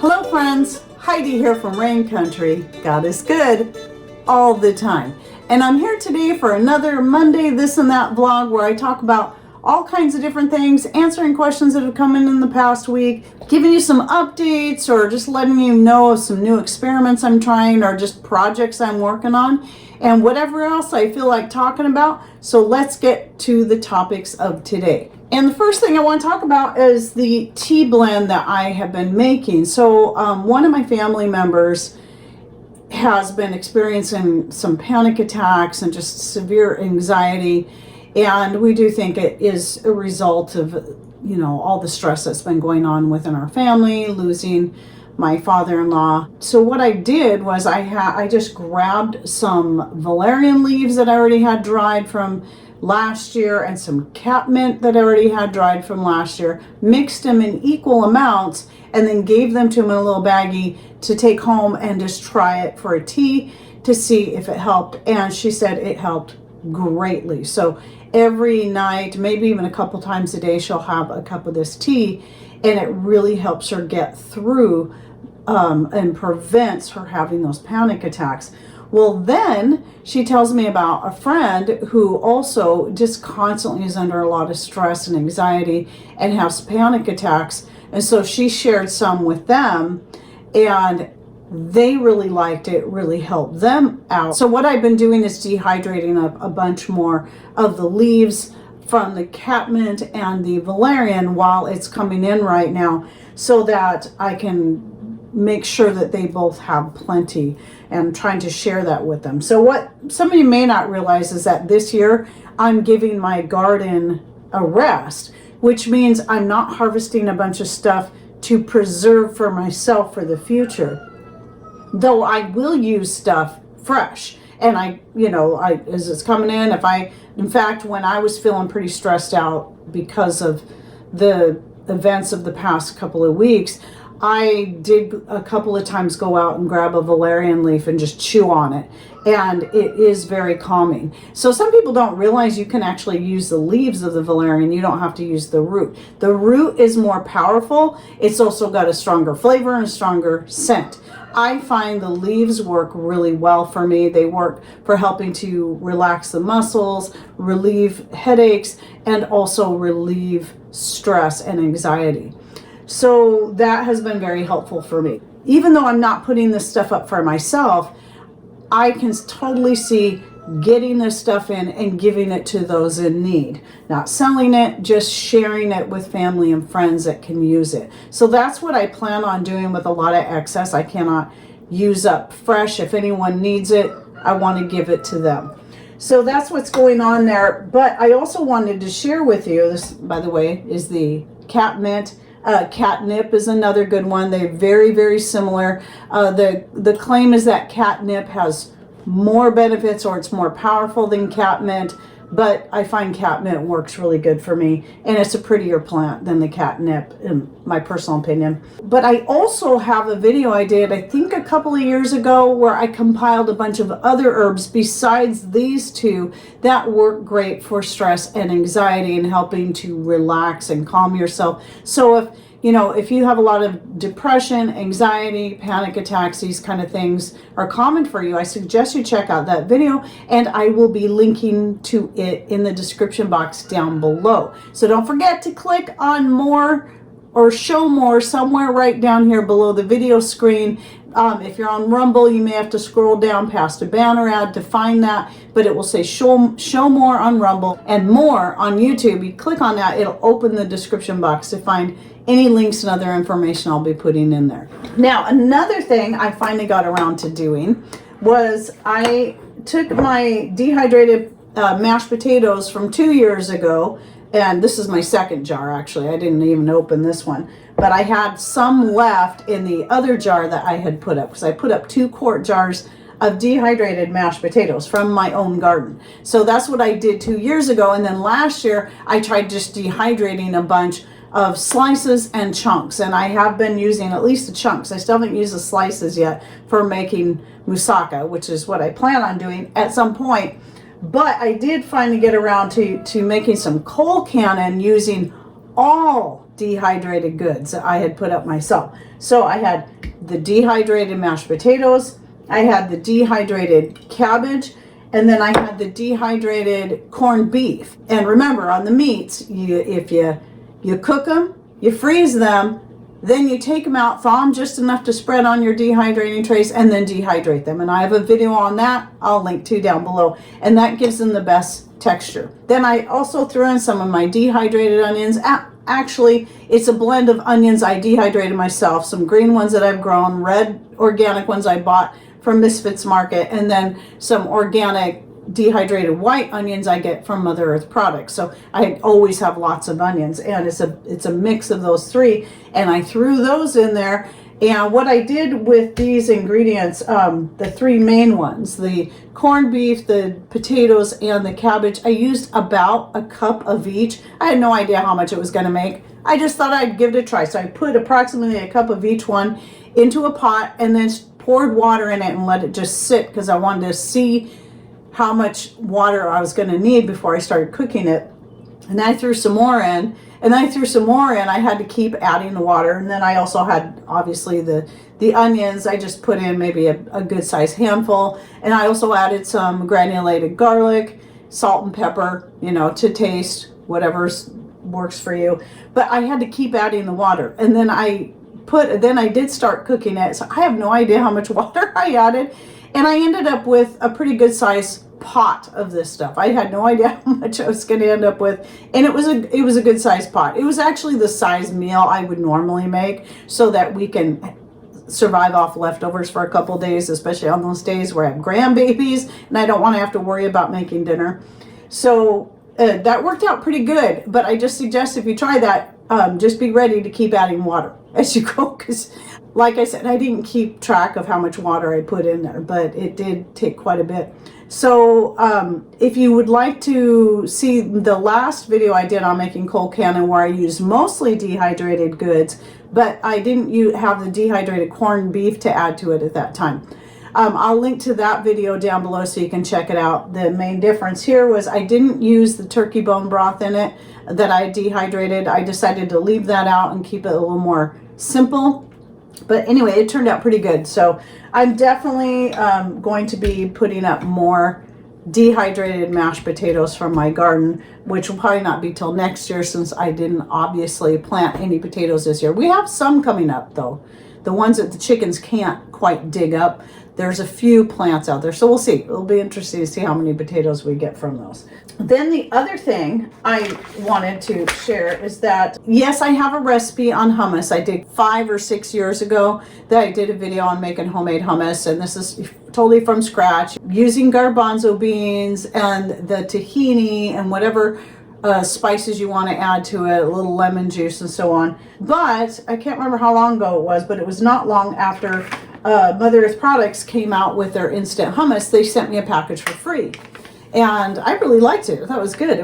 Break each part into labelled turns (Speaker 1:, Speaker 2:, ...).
Speaker 1: Hello friends, Heidi here from Rain Country. God is good all the time. And I'm here today for another Monday This and That vlog where I talk about all kinds of different things, answering questions that have come in the past week, giving you some updates or just letting you know of some new experiments I'm trying or just projects I'm working on and whatever else I feel like talking about. So let's get to the topics of today. And the first thing I want to talk about is the tea blend that I have been making. So one of my family members has been experiencing some panic attacks and just severe anxiety. And we do think it is a result of, all the stress that's been going on within our family, losing my father-in-law. So what I did was I just grabbed some valerian leaves that I already had dried from last year and some catmint that I already had dried from last year, mixed them in equal amounts, and then gave them to him in a little baggie to take home and just try it for a tea to see if it helped. And she said it helped greatly. So every night, maybe even a couple times a day, she'll have a cup of this tea, and it really helps her get through and prevents her having those panic attacks. Well, then she tells me about a friend who also just constantly is under a lot of stress and anxiety and has panic attacks. And so she shared some with them and they really liked it, really helped them out. So what I've been doing is dehydrating up a bunch more of the leaves from the catmint and the valerian while it's coming in right now so that I can make sure that they both have plenty, and trying to share that with them. So what some of you may not realize is that this year I'm giving my garden a rest, which means I'm not harvesting a bunch of stuff to preserve for myself for the future. Though I will use stuff fresh, and I as it's coming in, fact, when I was feeling pretty stressed out because of the events of the past couple of weeks, I did a couple of times go out and grab a valerian leaf and just chew on it. And it is very calming. So some people don't realize you can actually use the leaves of the valerian. You don't have to use the root. The root is more powerful. It's also got a stronger flavor and a stronger scent. I find the leaves work really well for me. They work for helping to relax the muscles, relieve headaches, and also relieve stress and anxiety. So that has been very helpful for me. Even though I'm not putting this stuff up for myself, I can totally see getting this stuff in and giving it to those in need. Not selling it, just sharing it with family and friends that can use it. So that's what I plan on doing with a lot of excess. I cannot use up fresh. If anyone needs it, I want to give it to them. So that's what's going on there. But I also wanted to share with you, this, by the way, is the catmint. Catnip is another good one. They're very, very similar. The claim is that catnip has more benefits, or it's more powerful than catmint, but I find catmint works really good for me, and it's a prettier plant than the catnip in my personal opinion. But I also have a video I did, I think a couple of years ago, where I compiled a bunch of other herbs besides these two that work great for stress and anxiety and helping to relax and calm yourself. So if you have a lot of depression, anxiety, panic attacks, these kind of things are common for you, I suggest you check out that video, and I will be linking to it in the description box down below. So don't forget to click on more or show more somewhere right down here below the video screen. If you're on Rumble, you may have to scroll down past a banner ad to find that, but it will say show more on Rumble and more on YouTube. You click on that, it'll open the description box to find any links and other information I'll be putting in there. Now, another thing I finally got around to doing was I took my dehydrated mashed potatoes from 2 years ago, and this is my second jar actually. I didn't even open this one, but I had some left in the other jar that I had put up, because I put up 2 quart jars of dehydrated mashed potatoes from my own garden. So that's what I did 2 years ago, and then last year I tried just dehydrating a bunch of slices and chunks, and I have been using at least the chunks. I still haven't used the slices yet for making moussaka, which is what I plan on doing at some point. But I did finally get around to making some cold cannon using all dehydrated goods that I had put up myself. So I had the dehydrated mashed potatoes, I had the dehydrated cabbage, and then I had the dehydrated corned beef. And remember, on the meats, if you cook them, you freeze them, then you take them out, thaw them just enough to spread on your dehydrating trays, and then dehydrate them. And I have a video on that I'll link to down below. And that gives them the best texture. Then I also threw in some of my dehydrated onions. Actually, it's a blend of onions I dehydrated myself. Some green ones that I've grown, red organic ones I bought from Misfits Market, and then some organic dehydrated white onions I get from Mother Earth products. So I always have lots of onions, and it's a mix of those three, and I threw those in there. And what I did with these ingredients, the three main ones, the corned beef, the potatoes, and the cabbage, I used about a cup of each. I had no idea how much it was going to make. I just thought I'd give it a try. So I put approximately a cup of each one into a pot and then poured water in it and let it just sit, because I wanted to see how much water I was going to need before I started cooking it. And I threw some more in, and then I threw some more in. I had to keep adding the water. And then I also had, obviously, the onions. I just put in maybe a good size handful. And I also added some granulated garlic, salt and pepper, to taste, whatever works for you. But I had to keep adding the water. And then I did start cooking it. So I have no idea how much water I added. And I ended up with a pretty good size pot of this stuff. I had no idea how much I was going to end up with, and it was a good size pot. It was actually the size meal I would normally make, so that we can survive off leftovers for a couple days, especially on those days where I have grandbabies and I don't want to have to worry about making dinner. So that worked out pretty good. But I just suggest, if you try that, just be ready to keep adding water as you go, because like I said, I didn't keep track of how much water I put in there, but it did take quite a bit. So if you would like to see the last video I did on making cold cannon, where I used mostly dehydrated goods, but I didn't have the dehydrated corned beef to add to it at that time. I'll link to that video down below so you can check it out. The main difference here was I didn't use the turkey bone broth in it that I dehydrated. I decided to leave that out and keep it a little more simple. But anyway, it turned out pretty good. So I'm definitely going to be putting up more dehydrated mashed potatoes from my garden, which will probably not be till next year, since I didn't obviously plant any potatoes this year. We have some coming up though. The ones that the chickens can't quite dig up. There's a few plants out there. So we'll see. It'll be interesting to see how many potatoes we get from those. Then the other thing I wanted to share is that, yes, I have a recipe on hummus. I did 5 or 6 years ago that I did a video on making homemade hummus. And this is totally from scratch, using garbanzo beans and the tahini and whatever spices you want to add to it, a little lemon juice and so on. But I can't remember how long ago it was, but it was not long after Mother Earth Products came out with their instant hummus. They sent me a package for free, and I really liked it. I thought it was good.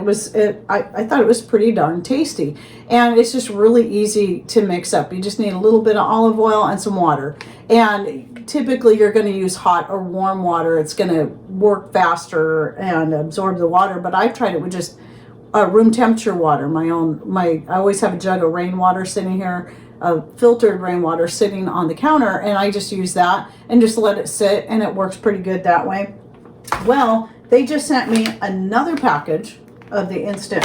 Speaker 1: I thought it was pretty darn tasty, and it's just really easy to mix up. You just need a little bit of olive oil and some water, and typically you're going to use hot or warm water. It's going to work faster and absorb the water, but I've tried it with just room temperature water. I always have a jug of rainwater sitting here, filtered rainwater sitting on the counter, and I just use that and just let it sit, and it works pretty good that way. Well, they just sent me another package of their instant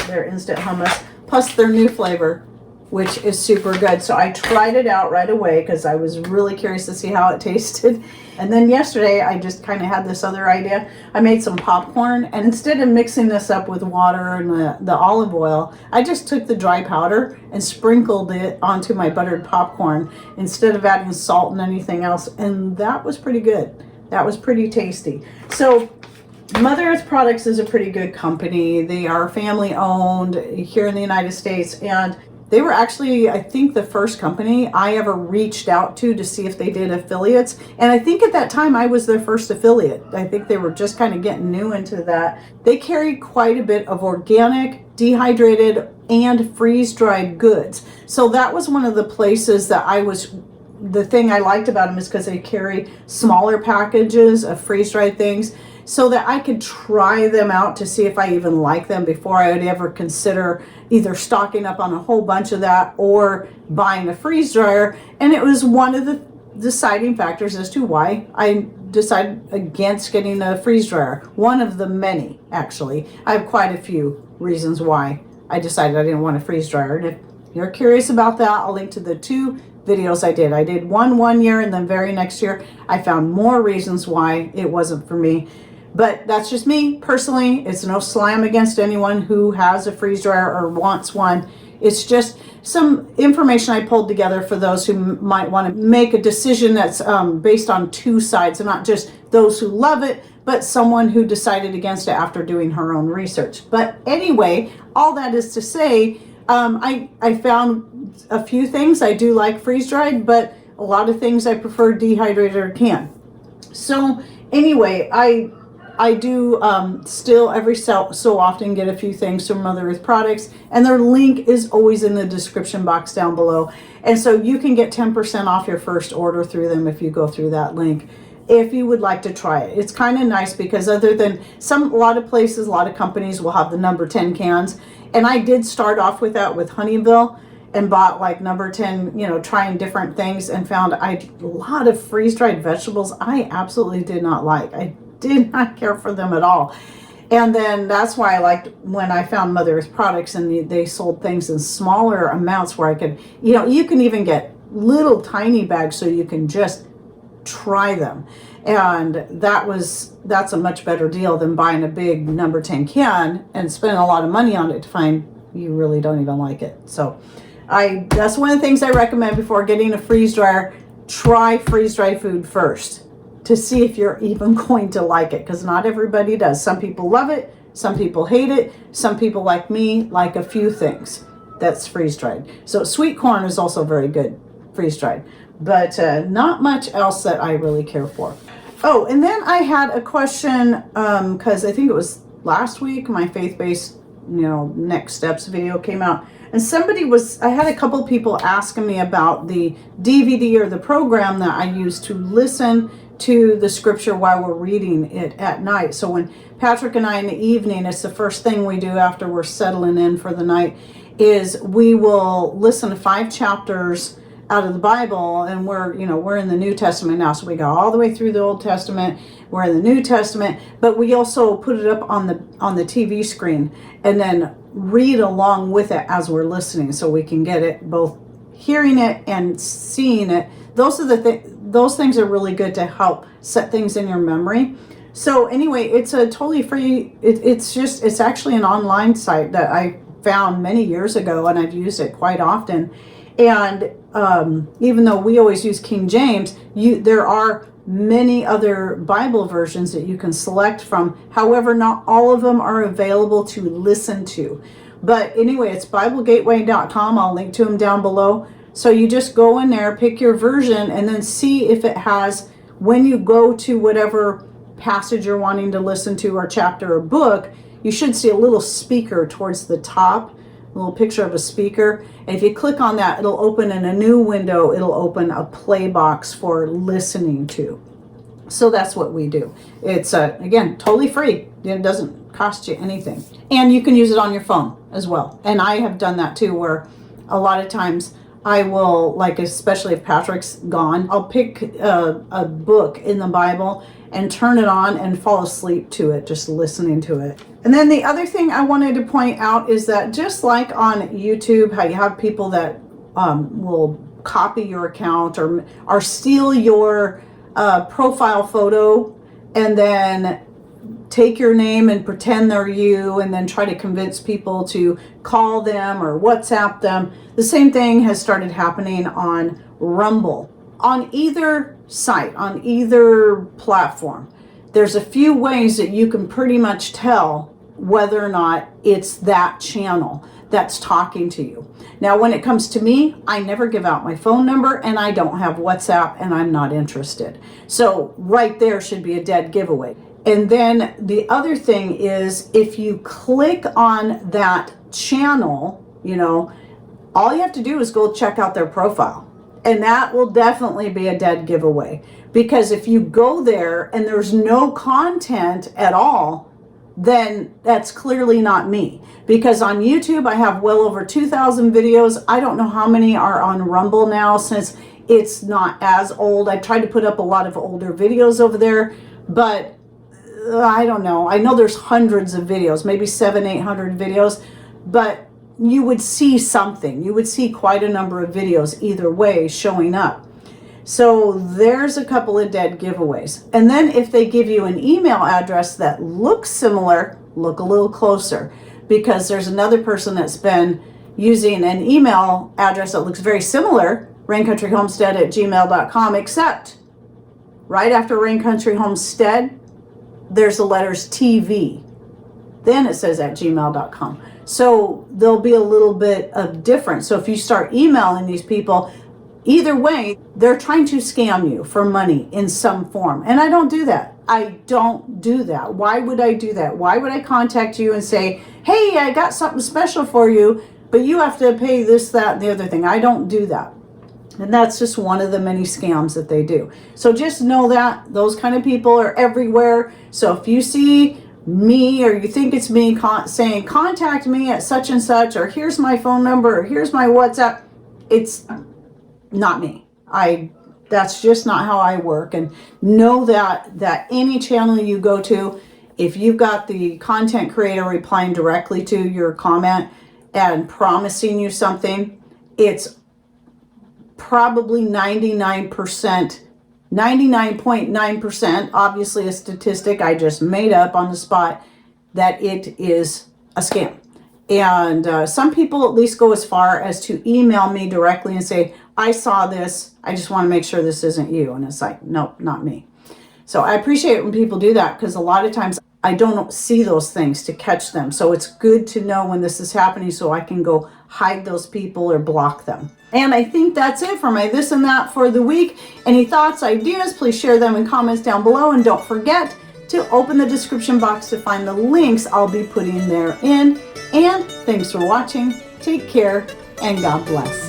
Speaker 1: hummus, plus their new flavor, which is super good. So I tried it out right away because I was really curious to see how it tasted. And then yesterday I just kind of had this other idea. I made some popcorn, and instead of mixing this up with water and the olive oil, I just took the dry powder and sprinkled it onto my buttered popcorn instead of adding salt and anything else. And that was pretty good. That was pretty tasty. So Mother Earth Products is a pretty good company. They are family owned here in the United States, and they were actually, I think, the first company I ever reached out to see if they did affiliates. And I think at that time I was their first affiliate. I think they were just kind of getting new into that. They carry quite a bit of organic, dehydrated, and freeze-dried goods. So that was one of the places that the thing I liked about them is because they carry smaller packages of freeze-dried things. so that I could try them out to see if I even like them before I would ever consider either stocking up on a whole bunch of that or buying a freeze dryer. And it was one of the deciding factors as to why I decided against getting a freeze dryer. One of the many, actually. I have quite a few reasons why I decided I didn't want a freeze dryer. And if you're curious about that, I'll link to the 2 videos I did. I did one year, and then very next year I found more reasons why it wasn't for me. But that's just me personally. It's no slam against anyone who has a freeze dryer or wants one. It's just some information I pulled together for those who might want to make a decision that's based on 2 sides, and not just those who love it, but someone who decided against it after doing her own research. But anyway, all that is to say, I found a few things I do like freeze dried, but a lot of things I prefer dehydrated or canned. So anyway, I do still every so often get a few things from Mother Earth products, and their link is always in the description box down below. And so you can get 10% off your first order through them if you go through that link, if you would like to try it. It's kind of nice because other than a lot of places, a lot of companies will have the number 10 cans. And I did start off with that with Honeyville and bought like number 10, trying different things, and found a lot of freeze-dried vegetables I absolutely did not like. I did not care for them at all. And then that's why I liked when I found Mother Earth products and they sold things in smaller amounts where I could, you can even get little tiny bags so you can just try them. And that's a much better deal than buying a big number 10 can and spending a lot of money on it to find you really don't even like it. So that's one of the things I recommend before getting a freeze dryer. Try freeze dried food first to see if you're even going to like it, because not everybody does. Some people love it, some people hate it, some people like me like a few things that's freeze dried. So sweet corn is also very good freeze dried, but not much else that I really care for. Oh, and then I had a question because I think it was last week my faith-based next steps video came out, and I had a couple people asking me about the DVD or the program that I use to listen to the scripture while we're reading it at night. So when Patrick and I in the evening, it's the first thing we do after we're settling in for the night, is we will listen to 5 chapters out of the Bible, and we're in the New Testament now, so we go all the way through the Old Testament, we're in the New Testament, but we also put it up on the TV screen and then read along with it as we're listening, so we can get it, both hearing it and seeing it. Those things are really good to help set things in your memory. So anyway, it's a totally free, it's actually an online site that I found many years ago, and I've used it quite often. And even though we always use King James, there are many other Bible versions that you can select from. However, not all of them are available to listen to. But anyway, it's BibleGateway.com. I'll link to them down below. So you just go in there, pick your version, and then see if it has, when you go to whatever passage you're wanting to listen to, or chapter or book, you should see a little speaker towards the top, a little picture of a speaker. And if you click on that, it'll open in a new window. It'll open a play box for listening to. So that's what we do. It's, again, totally free. It doesn't cost you anything. And you can use it on your phone as well. And I have done that too, where a lot of times I will, like, especially if Patrick's gone, I'll pick a book in the Bible and turn it on and fall asleep to it, just listening to it. And then the other thing I wanted to point out is that just like on YouTube, how you have people that will copy your account or steal your profile photo and then take your name and pretend they're you and then try to convince people to call them or WhatsApp them. The same thing has started happening on Rumble. On either site, on either platform, there's a few ways that you can pretty much tell whether or not it's that channel that's talking to you. Now, when it comes to me, I never give out my phone number, and I don't have WhatsApp, and I'm not interested. So right there should be a dead giveaway. And then the other thing is, if you click on that channel, all you have to do is go check out their profile. And that will definitely be a dead giveaway, because if you go there and there's no content at all, then that's clearly not me. Because on YouTube, I have well over 2,000 videos. I don't know how many are on Rumble now, since it's not as old. I tried to put up a lot of older videos over there, but I don't know. I know there's hundreds of videos, maybe 700-800 videos, but you would see something. You would see quite a number of videos either way showing up. So there's a couple of dead giveaways. And then if they give you an email address that looks similar, look a little closer, because there's another person that's been using an email address that looks very similar, raincountryhomestead@gmail.com, except right after Rain Country Homestead, there's the letters TV. Then it says @gmail.com. So there'll be a little bit of difference. So if you start emailing these people, either way, they're trying to scam you for money in some form. And I don't do that. I don't do that. Why would I do that? Why would I contact you and say, hey, I got something special for you, but you have to pay this, that, and the other thing? I don't do that. And that's just one of the many scams that they do. So just know that those kind of people are everywhere. So if you see me, or you think it's me saying contact me at such and such, or here's my phone number, or here's my WhatsApp, it's not me. That's just not how I work. And know that any channel you go to, if you've got the content creator replying directly to your comment and promising you something, it's probably 99.9%, obviously a statistic I just made up on the spot, that it is a scam. And some people at least go as far as to email me directly and say, I saw this, I just want to make sure this isn't you. And it's like, nope, not me. So I appreciate it when people do that, because a lot of times I don't see those things to catch them. So it's good to know when this is happening, so I can go hide those people or block them. And I think that's it for my this and that for the week. Any thoughts, ideas, please share them in comments down below. And don't forget to open the description box to find the links I'll be putting therein. And thanks for watching. Take care and God bless.